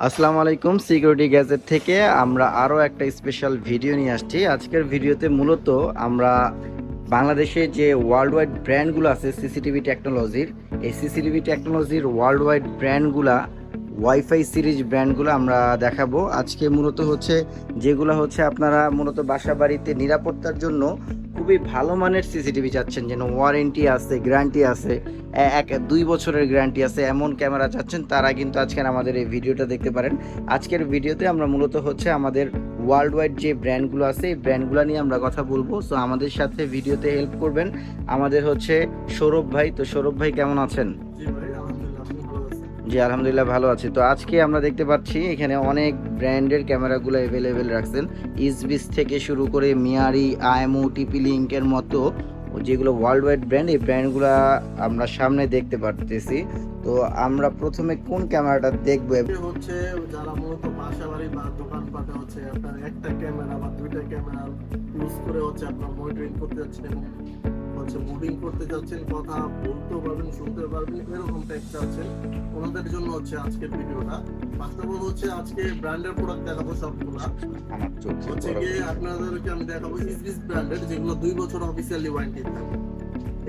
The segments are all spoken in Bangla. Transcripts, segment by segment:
আসসালামু আলাইকুম। সিকিউরিটি গ্যাজেট থেকে আমরা আরও একটা স্পেশাল ভিডিও নিয়ে আসছি। আজকের ভিডিওতে মূলত আমরা বাংলাদেশে যে ওয়ার্ল্ড ওয়াইড ব্র্যান্ডগুলো আছে সিসিটিভি টেকনোলজির, এই সিসিটিভি টেকনোলজির ওয়ার্ল্ড ওয়াইড ব্র্যান্ডগুলা, ওয়াইফাই সিরিজ ব্র্যান্ডগুলো আমরা দেখাবো। আজকে মূলত হচ্ছে যেগুলো হচ্ছে আপনারা মূলত বাসা বাড়িতে নিরাপত্তার জন্য খুবই ভালো মানের সিসিটিভি চাচ্ছেন, যেন ওয়ারেন্টি আছে, গ্যারান্টি আছে, 1-2 বছরের গ্যারান্টি আছে, এমন ক্যামেরা চাচ্ছেন, তারা কিন্তু আজকের আমাদের এই ভিডিওটা দেখতে পারেন। আজকের ভিডিওতে আমরা মূলত হচ্ছে আমাদের ওয়ার্ল্ড ওয়াইড যে ব্র্যান্ডগুলো আছে এই ব্র্যান্ডগুলো নিয়ে আমরা কথা বলবো। সো আমাদের সাথে ভিডিওতে হেল্প করবেন আমাদের হচ্ছে সৌরভ ভাই। তো সৌরভ ভাই কেমন আছেন? জি আলহামদুলিল্লাহ ভালো আছি। তো আজকে আমরা দেখতে পাচ্ছি এখানে অনেক ব্র্যান্ডের ক্যামেরাগুলো অ্যাভেলেবেল রাখছেন, ইসবিস থেকে শুরু করে মিয়ারি, আইএমও, টিপি লিঙ্কের মতো যেগুলো ওয়ার্ল্ড ওয়াইড ব্র্যান্ড, এই ব্র্যান্ডগুলো আমরা সামনে দেখতে পারতেছি। তো আমরা প্রথমে কোন ক্যামেরাটা দেখবো? হচ্ছে যারা মূলত বাসাবাড়ি বা দোকানপাটে হচ্ছে আপনার একটা ক্যামেরা বা দুইটা ক্যামেরা ইউজ করে হচ্ছে আপনার মনিটরিং করতে যাচ্ছেন এবং হচ্ছে মুভিং করতে যাচ্ছেন, কথা বলতে পারবেন, শুনতে পারবেন, এরকম টাইপ চাচ্ছেন, ওনাদের জন্য হচ্ছে আজকের ভিডিওটা। বাস্তব হচ্ছে আজকে ব্র্যান্ডের প্রোডাক্ট দেখাবো সবগুলা। হচ্ছে গিয়ে আপনাদেরকে আমি দেখাবো ইসবিস ব্র্যান্ডের, যেগুলো 2 বছর অফিসিয়ালি ওয়ারেন্টি থাকে।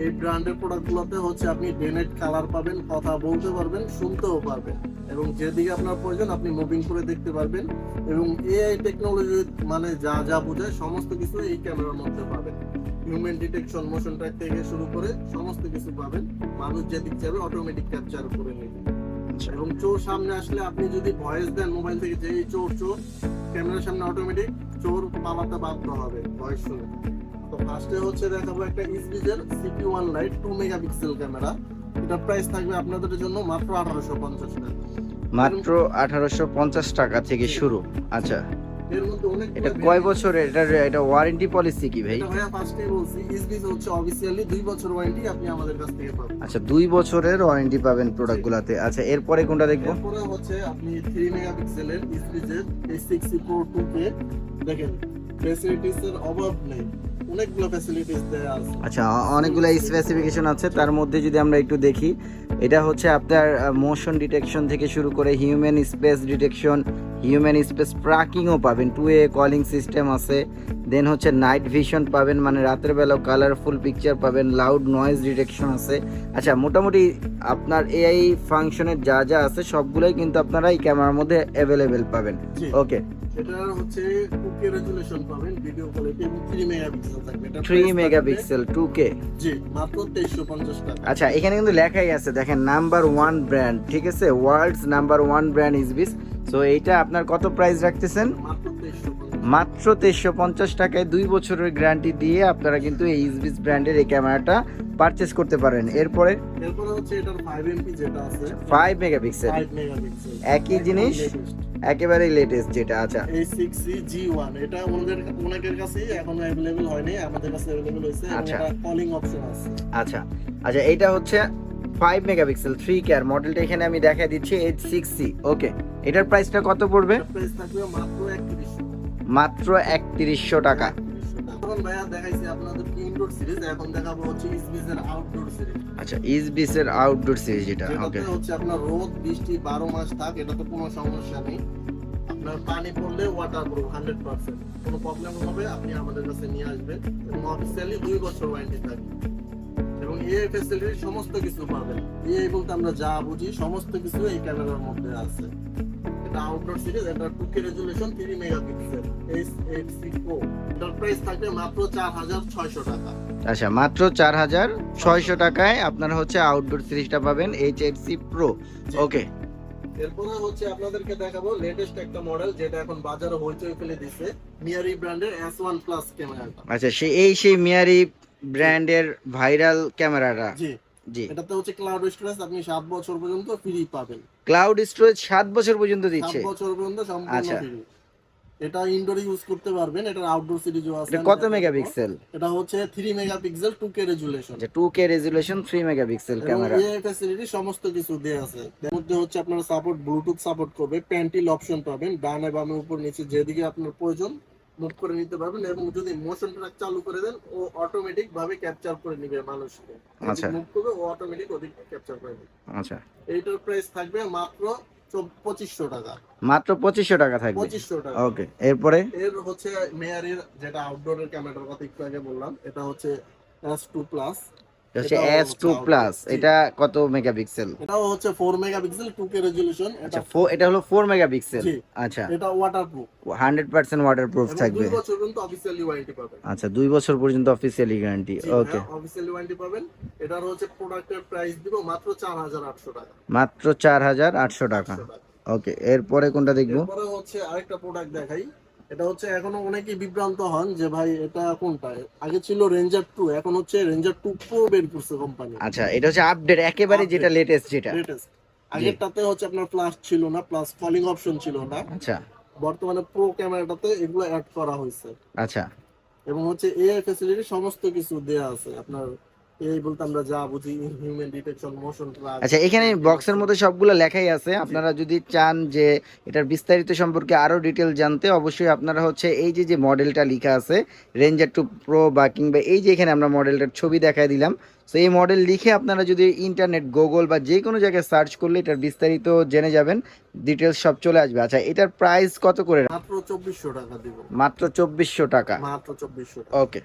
এই ব্র্যান্ডের প্রোডাক্টগুলোতে হচ্ছে আপনি ডেনেট কালার পাবেন, কথা বলতে পারবেন, শুনতেও পারবেন, এবং যেদিকে আপনার প্রয়োজন আপনি মুভিং করে দেখতে পারবেন। এবং এআই টেকনোলজি মানে যা যা বোঝায় সমস্ত কিছু এই ক্যামেরার মধ্যে পাবেন। হিউম্যান ডিটেকশন, মোশন ট্র্যাক থেকে শুরু করে সমস্ত কিছু পাবেন। মানুষ যেদিক যাবে অটোমেটিক ক্যাপচার করে নেবে। এবং চোর সামনে আসলে আপনি যদি ভয়েস দেন মোবাইল থেকে, যে এই চোর চোর, ক্যামেরার সামনে অটোমেটিক চোর পালাতে বাধ্য হবে ভয়েস শুনে। তো ফার্স্টে হচ্ছে দেখাবো একটা ইসবিজের CP1 লাইট 2 মেগাপিক্সেল ক্যামেরা। এটা প্রাইস থাকবে আপনাদের জন্য মাত্র 1850 টাকা। মাত্র 1850 টাকা থেকে শুরু। আচ্ছা, এর মধ্যে অনেক এটা কয় বছরের? এটা ওয়ারেন্টি পলিসি কি ভাই? এটা ভাইয়া ফার্স্টেই বলছি, ইসবিজ হচ্ছে অফিসিয়ালি 2 বছর ওয়ারেন্টি আপনি আমাদের কাছ থেকে পাবেন। আচ্ছা, 2 বছরের ওয়ারেন্টি পাবেন প্রোডাক্টগুলোতে। আচ্ছা, এরপরে কোনটা দেখবো? এরপরে হচ্ছে আপনি 3 মেগাপিক্সেলের ইসবিজের A60 Pro 2K দেখেন, ফ্যাসিলিটিস এর অভাব নেই, অনেকগুলো ফ্যাসিলিটিস দেয়া আছে। আচ্ছা, অনেকগুলো স্পেসিফিকেশন আছে, তার মধ্যে যদি আমরা একটু দেখি, এটা হচ্ছে আপনার মোশন ডিটেকশন থেকে শুরু করে human space detection, human space ট্র্যাকিংও পাবেন, 2A কলিং সিস্টেম আছে, দেন হচ্ছে নাইট ভিশন পাবেন, মানে রাতের বেলাও কালারফুল পিকচার পাবেন, লাউড নয়েজ ডিটেকশন আছে। আচ্ছা, মোটামুটি আপনার এআই ফাংশনের যা যা আছে সবগুলোই কিন্তু আপনারা এই ক্যামেরার মধ্যে অ্যাভেলেবেল পাবেন। ওকে, এটার হচ্ছে 2K রেজোলিউশন পাবেন, ভিডিও কোয়ালিটি, এবং 3 মেগাপিক্সেল থাকবে। এটা 3 মেগাপিক্সেল 2K। জি, মাত্র 2350 টাকা। আচ্ছা, এখানে কিন্তু লেখাই আছে দেখেন, নাম্বার 1 ব্র্যান্ড, ঠিক আছে, ওয়ার্ল্ডস নাম্বার 1 ব্র্যান্ড ইসবিস। সো এইটা আপনার কত প্রাইস রাখতেছেন? মাত্র 2350। মাত্র 2350 টাকায় 2 বছরের গ্যারান্টি দিয়ে আপনারা কিন্তু এই ইসবিস ব্র্যান্ডের এই ক্যামেরাটা পারচেস করতে পারেন। এরপরে হচ্ছে এটার 5 MP যেটা আছে, 5 মেগাপিক্সেল, 5 মেগাপিক্সেল একই জিনিস, একেবারেই লেটেস্ট যেটা। আচ্ছা, A6C G1, এটা অনেকের কাছেই এখনো अवेलेबल হয়নি, আমাদের কাছে अवेलेबल হয়েছে, এবং আচ্ছা। এটা কলিং অপশন আছে। আচ্ছা, আচ্ছা, এইটা হচ্ছে 5 মেগাপিক্সেল 3K আর মডেলটা এখানে আমি দেখাই দিচ্ছি H6C। ওকে, এটার প্রাইসটা কত পড়বে? প্রাইস থাকবে মাত্র 3100। মাত্র 3100 টাকা। এখন ভাইয়া দেখাইছি আপনাদের ইনডোর সিরিজ, এখন দেখাবো হচ্ছে ইসবিস এর আউটডোর সিরিজ। আচ্ছা, ইসবিস এর আউটডোর সিরিজ যেটা। ওকে, এটাতে হচ্ছে আপনার রোদ বৃষ্টি 12 মাস থাক, এটা তো কোনো সমস্যা নেই। আপনার পানি পড়লে ওয়াটারপ্রুফ 100%, কোনো প্রবলেম হবে আপনি আমাদের কাছে নিয়ে আসবেন, এবং অফিসিয়ালি 2 বছর ওয়ারেন্টি থাকে, এবং এই ফ্যাসিলিটি সমস্ত কিছু পাবেন। এই বলতে আমরা যা বুঝি সমস্ত কিছু এই ক্যামেরার মধ্যে আছে। এটা আউটডোর সিরিজ, এটা 2K resolution, 3 megapixel, S8C Pro। এটার প্রাইস থাকবে মাত্র 4600 টাকা। আচ্ছা, মাত্র 4600 টাকায় আপনারা হচ্ছে আউটডোর সিরিজটা পাবেন, H8C Pro। ওকে, এরপরে হচ্ছে আপনাদেরকে দেখাবো লেটেস্ট একটা মডেল, যেটা এখন বাজারে হইচই ফেলে দিছে, মিয়ারি ব্র্যান্ডের S1 প্লাস ক্যামেরাটা। আচ্ছা, সেই মিয়ারি ব্র্যান্ডের ভাইরাল ক্যামেরাটা। জি জি, এটাতে হচ্ছে ক্লাউড স্টোরেজ আপনি 7 বছর পর্যন্ত ফ্রি পাবেন। ক্লাউড স্টোরেজ 7 বছর পর্যন্ত 7 দিচ্ছে। বছর পর্যন্ত সম্পূর্ণ আচ্ছা, ফ্রি। এটা ইনডোরে ইউজ করতে পারবেন, এটা আউটডোর সিরিজও আছে। এটা কত মেগাপিক্সেল? এটা হচ্ছে 3 মেগাপিক্সেল 2K রেজোলিউশন। আচ্ছা, 2K রেজোলিউশন 3 মেগাপিক্সেল ক্যামেরা। এই ফ্যাসিলিটি সমস্ত কিছু দেয়া আছে। এর মধ্যে হচ্ছে আপনারা সাপোর্ট, ব্লুটুথ সাপোর্ট করবে, প্যান্টিল অপশন পাবেন, ডানে বামে উপর নিচে যেদিকে আপনার প্রয়োজন মুভ করে নিতে পারবেন, এবং যদি মোশন ট্র্যাক চালু করে দেন ও অটোমেটিক ভাবে ক্যাপচার করে নেবে মানুষকে। আচ্ছা, মুভ করবে ও অটোমেটিক ওদিকে ক্যাপচার করে নেবে। আচ্ছা, এইটার প্রাইস থাকবে মাত্র 2500 টাকা। মাত্র 2500 টাকা থাকবে। 2500 টাকা। ওকে, এরপরে এর হচ্ছে মেয়ারের যেটা আউটডোরের ক্যামেরার কথা একটু আগে বললাম, এটা হচ্ছে S2 প্লাস। এটা হচ্ছে এটাও S2 হচ্ছে প্লাস। outdoor, জি। এটা কত মেগাপিক্সেল? এটাও হচ্ছে 4 মেগাপিক্সেল 2K রেজোলিউশন। আচ্ছা, এটা হলো 4 মেগাপিক্সেল। জি। আচ্ছা, এটা ওয়াটারপ্রুফ 100% ওয়াটারপ্রুফ এবং থাকবে। 2 বছর পর্যন্ত অফিসিয়ালি ওয়ারেন্টি পাবেন। আচ্ছা, 2 বছর পর্যন্ত অফিসিয়ালি গ্যারান্টি। জি ওকে, ভাইয়া, অফিসিয়ালি ওয়ারেন্টি পাবেন। এটার হচ্ছে প্রোডাক্টের প্রাইস দিব মাত্র 4800 টাকা। মাত্র 4800 টাকা। 800 টাকা। ওকে, এরপরে কোনটা দেখবো? এরপরে হচ্ছে আরেকটা প্রোডাক্ট দেখাই। এটা হচ্ছে এখনো অনেকেই বিভ্রান্ত হন যে ভাই এটা কোনটা। আগে ছিল রেঞ্জার 2, এখন হচ্ছে রেঞ্জার 2 প্রো বের করছে কোম্পানি। আচ্ছা, এটা হচ্ছে আপডেট একেবারে, যেটা লেটেস্ট, যেটা লেটেস্ট। আগেরটাতে হচ্ছে আপনার ফ্ল্যাশ ছিল না, প্লাস কলিং অপশন ছিল না। আচ্ছা বর্তমানে প্রো ক্যামেরাটাতে এগুলো অ্যাড করা হয়েছে আচ্ছা এবং হচ্ছে এআই ফ্যাসিলিটি সমস্ত কিছু দেয়া আছে আপনার। এই বলতে আমরা যা বুঝি, হিউম্যান ডিটেকশন, মোশন ট্র্যাক। আচ্ছা, এখানে বক্সের মধ্যে সবগুলো লেখাই আছে। আপনারা যদি চান যে এটার বিস্তারিত সম্পর্কে আরো ডিটেল জানতে, অবশ্যই আপনারা হচ্ছে এই যে যে মডেলটা লেখা আছে রেঞ্জার 2 প্রো, বা কিংবা এই যে এখানে আমরা মডেলটার ছবি দেখায় দিলাম, তো এই মডেল লিখে আপনারা যদি ইন্টারনেট, গুগল বা যে কোনো জায়গায় সার্চ করলে এটার বিস্তারিত জেনে যাবেন, ডিটেলস সব চলে আসবে। আচ্ছা, এটার প্রাইস কত করে? মাত্র 2400 টাকা দিব। মাত্র 2400 টাকা। মাত্র 2400 টাকা। ওকে।